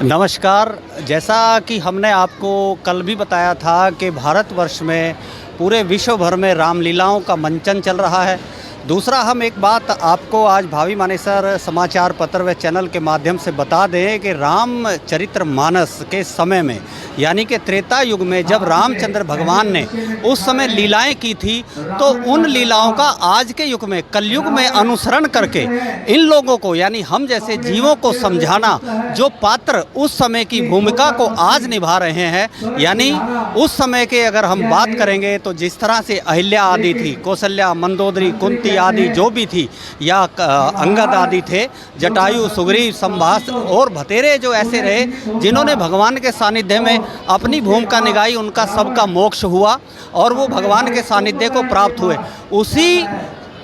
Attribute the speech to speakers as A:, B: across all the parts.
A: नमस्कार। जैसा कि हमने आपको कल भी बताया था कि भारतवर्ष में पूरे विश्व भर में रामलीलाओं का मंचन चल रहा है। दूसरा, हम एक बात आपको आज भावी मानेसर समाचार पत्र व चैनल के माध्यम से बता दें कि रामचरितमानस के समय में, यानी कि त्रेता युग में जब रामचंद्र भगवान ने उस समय लीलाएं की थी, तो उन लीलाओं का आज के युग में, कलयुग में अनुसरण करके इन लोगों को, यानी हम जैसे जीवों को समझाना, जो पात्र उस समय की भूमिका को आज निभा रहे हैं। यानी उस समय के अगर हम बात करेंगे तो जिस तरह से अहिल्या आदि थी, कौशल्या, मंदोदरी, कुंती आदि जो भी थी, या अंगद आदि थे, जटायु, सुग्रीव, संभाष और भतेरे जो ऐसे रहे जिन्होंने भगवान के सानिध्य में अपनी भूमिका निभाई, उनका सबका मोक्ष हुआ और वो भगवान के सानिध्य को प्राप्त हुए। उसी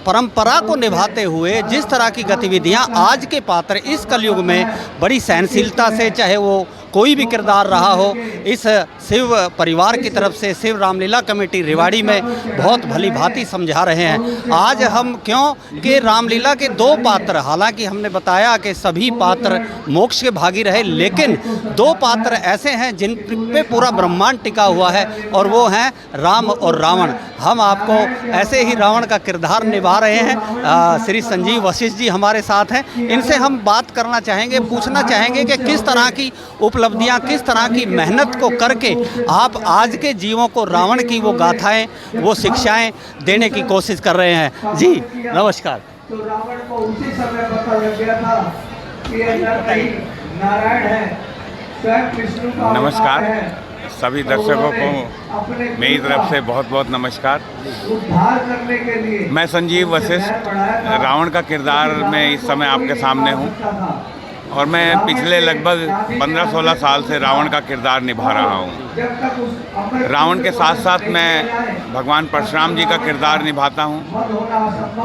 A: परंपरा को निभाते हुए जिस तरह की गतिविधियां आज के पात्र इस कलयुग में बड़ी सहनशीलता से, चाहे वो कोई भी किरदार रहा हो, इस शिव परिवार की तरफ से शिव रामलीला कमेटी रेवाड़ी में बहुत भली भांति समझा रहे हैं। आज हम क्यों कि रामलीला के दो पात्र, हालांकि हमने बताया कि सभी पात्र मोक्ष के भागी रहे, लेकिन दो पात्र ऐसे हैं जिन पे पूरा ब्रह्मांड टिका हुआ है और वो हैं राम और रावण। हम आपको ऐसे ही रावण का किरदार निभा रहे हैं। श्री संजीव वशिष्ठ जी हमारे साथ हैं, इनसे हम बात करना चाहेंगे, पूछना चाहेंगे कि किस तरह की उपलब्धियां, किस तरह की मेहनत को करके आप आज के जीवों को रावण की वो गाथाएं, वो शिक्षाएं देने की कोशिश कर रहे हैं। जी नमस्कार।
B: तो रावण को उसी समय पता लग गया था कि ये नारायण है, स्वयं विष्णु का
C: नमस्कार
B: है।
C: सभी दर्शकों को मेरी तरफ से बहुत बहुत नमस्कार।
B: उद्धार करने के लिए
C: मैं संजीव वशिष्ठ रावण का किरदार में इस समय आपके सामने हूँ और मैं पिछले लगभग 15-16 साल से रावण का किरदार निभा रहा हूँ। रावण के साथ साथ मैं भगवान परशुराम जी का किरदार निभाता हूँ,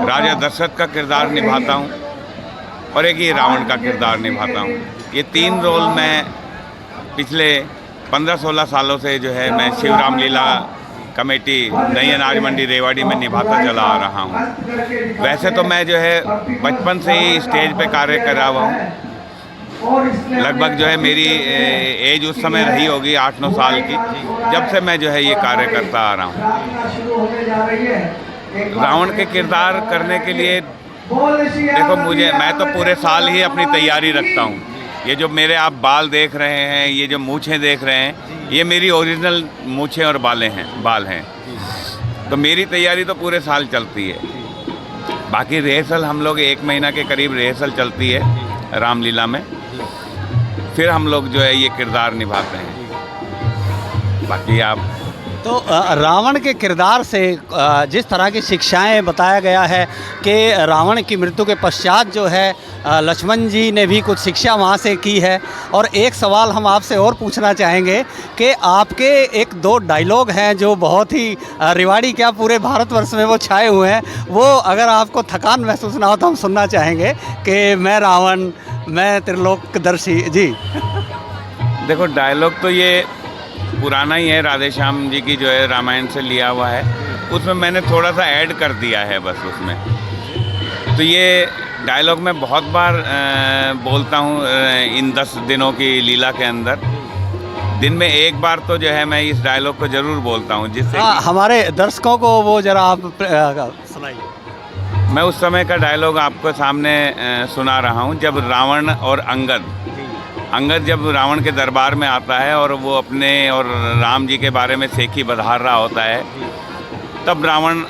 C: राजा दशरथ का किरदार निभाता हूँ और एक ये रावण का किरदार निभाता हूँ। ये तीन रोल मैं पिछले 15-16 सालों से जो है मैं शिव रामलीला कमेटी नई अनाज मंडी रेवाड़ी में निभाता चला आ रहा हूँ। वैसे तो मैं जो है बचपन से ही स्टेज पे कार्य कर रहा हुआ हूँ। लगभग जो है मेरी एज उस समय रही होगी 8-9 साल की, जब से मैं जो है ये कार्य करता आ रहा हूँ। रावण के किरदार करने के लिए देखो, मैं तो पूरे साल ही अपनी तैयारी रखता हूँ। ये जो मेरे आप बाल देख रहे हैं, ये जो मूछें देख रहे हैं, ये मेरी ओरिजिनल मूछें और बाल हैं। तो मेरी तैयारी तो पूरे साल चलती है। बाकी रिहर्सल हम लोग 1 महीना के करीब रिहर्सल चलती है रामलीला में, फिर हम लोग जो है ये किरदार निभाते हैं। बाकी आप
A: तो रावण के किरदार से जिस तरह की शिक्षाएं बताया गया है कि रावण की मृत्यु के पश्चात जो है लक्ष्मण जी ने भी कुछ शिक्षा वहाँ से की है। और एक सवाल हम आपसे और पूछना चाहेंगे कि आपके 1-2 डायलॉग हैं जो बहुत ही रेवाड़ी क्या पूरे भारतवर्ष में वो छाए हुए हैं, वो अगर आपको थकान महसूस ना हो तो हम सुनना चाहेंगे कि मैं रावण, मैं त्रिलोकदर्शी। जी
C: देखो, डायलॉग तो ये पुराना ही है, राधेश्याम जी की जो है रामायण से लिया हुआ है, उसमें मैंने थोड़ा सा ऐड कर दिया है बस उसमें। तो ये डायलॉग मैं बहुत बार बोलता हूँ इन 10 दिनों की लीला के अंदर। दिन में 1 बार तो जो है मैं इस डायलॉग को ज़रूर बोलता हूँ, जिससे
A: हमारे दर्शकों को वो ज़रा आप सुनाइए।
C: मैं उस समय का डायलॉग आपको सामने सुना रहा हूँ। जब रावण और अंगद जब रावण के दरबार में आता है और वो अपने और राम जी के बारे में सेखी बधार रहा होता है, तब रावण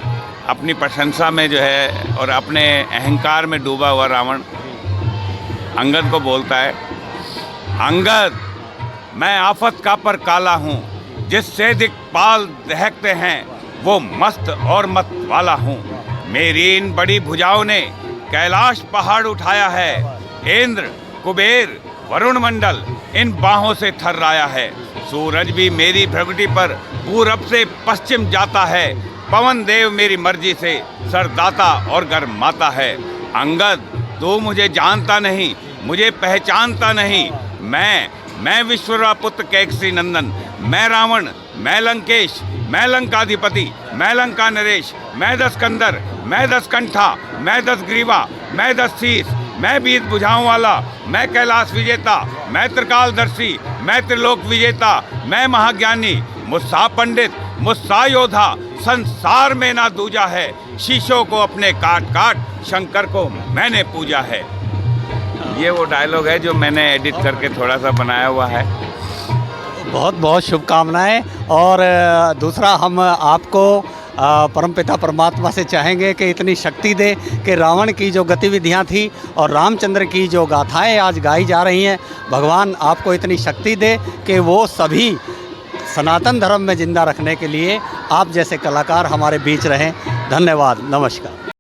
C: अपनी प्रशंसा में जो है और अपने अहंकार में डूबा हुआ रावण अंगद को बोलता है, अंगद, मैं आफत का पर काला हूँ, जिससे दिक्पाल दहकते हैं वो मस्त और मत वाला हूँ। मेरी इन बड़ी भुजाओं ने कैलाश पहाड़ उठाया है, इंद्र, कुबेर, वरुण मंडल इन बाहों से थर्राया है। सूरज भी मेरी भ्रगुटी पर पूरब से पश्चिम जाता है, पवन देव मेरी मर्जी से सरदाता और गरमाता है। अंगद, तू मुझे जानता नहीं, मुझे पहचानता नहीं। मैं विश्वपुत्र कैकसी नंदन, मैं रावण, मैं लंकेश, मैं लंकाधिपति, मैं लंका नरेश, मैं 10 कंदर, मैं 10 कंठा, मैं 10 ग्रीवा, मैं 10 शीस, मैं बीत बुझाऊं वाला, मैं कैलाश विजेता, मैं त्रिकालदर्शी, मैं त्रिलोक विजेता, मैं महाज्ञानी, मुझसा पंडित, मुझसा योद्धा, संसार में ना दूजा है, शीशों को अपने काट काट शंकर को मैंने पूजा है। ये वो डायलॉग है जो मैंने एडिट करके थोड़ा सा बनाया हुआ है।
A: बहुत बहुत शुभकामनाएं। और दूसरा, हम आपको परमपिता परमात्मा से चाहेंगे कि इतनी शक्ति दे कि रावण की जो गतिविधियां थी और रामचंद्र की जो गाथाएं आज गाई जा रही हैं, भगवान आपको इतनी शक्ति दे कि वो सभी सनातन धर्म में ज़िंदा रखने के लिए आप जैसे कलाकार हमारे बीच रहें। धन्यवाद, नमस्कार।